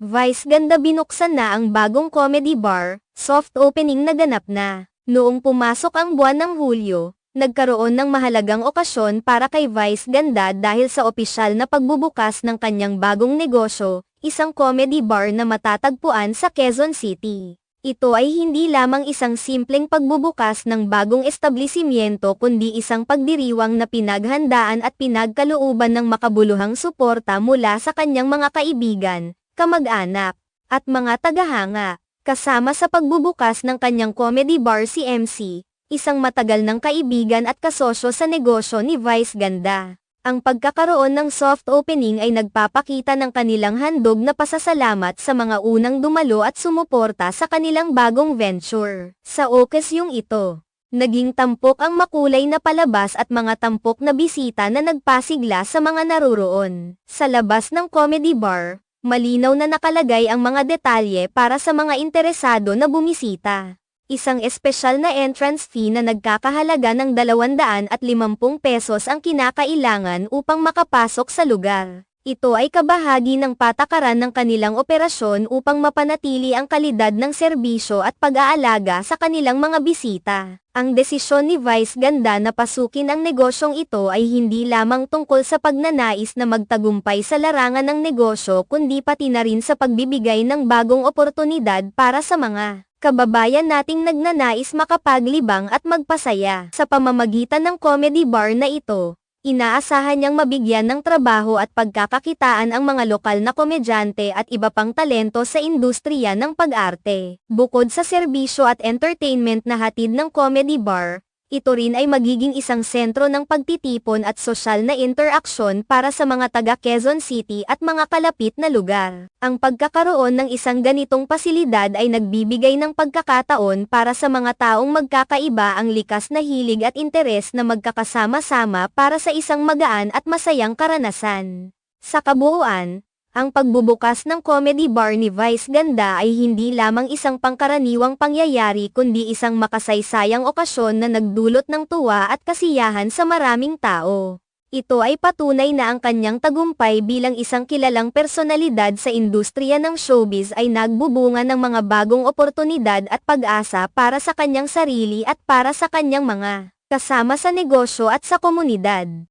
Vice ganda binuksan na ang bagong comedy bar, soft opening naganap na. Noong pumasok ang buwan ng Hulyo, nagkaroon ng mahalagang okasyon para kay Vice ganda dahil sa opisyal na pagbubukas ng kanyang bagong negosyo, isang comedy bar na matatagpuan sa Quezon City. Ito ay hindi lamang isang simpleng pagbubukas ng bagong establishmento kundi isang pagdiriwang na pinaghandaan at pinagkalooban ng makabuluhang suporta mula sa kanyang mga kaibigan, kamag-anak, at mga tagahanga. Kasama sa pagbubukas ng kanyang comedy bar si MC, isang matagal ng kaibigan at kasosyo sa negosyo ni Vice Ganda. Ang pagkakaroon ng soft opening ay nagpapakita ng kanilang handog na pasasalamat sa mga unang dumalo at sumuporta sa kanilang bagong venture. Sa okasyong ito, naging tampok ang makulay na palabas at mga tampok na bisita na nagpasigla sa mga naruroon. Sa labas ng comedy bar, malinaw na nakalagay ang mga detalye para sa mga interesado na bumisita. Isang espesyal na entrance fee na nagkakahalaga ng 250 pesos ang kinakailangan upang makapasok sa lugar. Ito ay kabahagi ng patakaran ng kanilang operasyon upang mapanatili ang kalidad ng serbisyo at pag-aalaga sa kanilang mga bisita. Ang desisyon ni Vice Ganda na pasukin ang negosyong ito ay hindi lamang tungkol sa pagnanais na magtagumpay sa larangan ng negosyo kundi pati na rin sa pagbibigay ng bagong oportunidad para sa mga kababayan nating nagnanais makapaglibang at magpasaya. Sa pamamagitan ng comedy bar na ito, inaasahan niyang mabigyan ng trabaho at pagkakakitaan ang mga lokal na komedyante at iba pang talento sa industriya ng pag-arte. Bukod sa serbisyo at entertainment na hatid ng comedy bar, ito rin ay magiging isang sentro ng pagtitipon at sosyal na interaksyon para sa mga taga Quezon City at mga kalapit na lugar. Ang pagkakaroon ng isang ganitong pasilidad ay nagbibigay ng pagkakataon para sa mga taong magkakaiba ang likas na hilig at interes na magkakasama-sama para sa isang magaan at masayang karanasan. Sa kabuuan, ang pagbubukas ng comedy bar ni Vice Ganda ay hindi lamang isang pangkaraniwang pangyayari kundi isang makasaysayang okasyon na nagdulot ng tuwa at kasiyahan sa maraming tao. Ito ay patunay na ang kanyang tagumpay bilang isang kilalang personalidad sa industriya ng showbiz ay nagbubunga ng mga bagong oportunidad at pag-asa para sa kanyang sarili at para sa kanyang mga kasama sa negosyo at sa komunidad.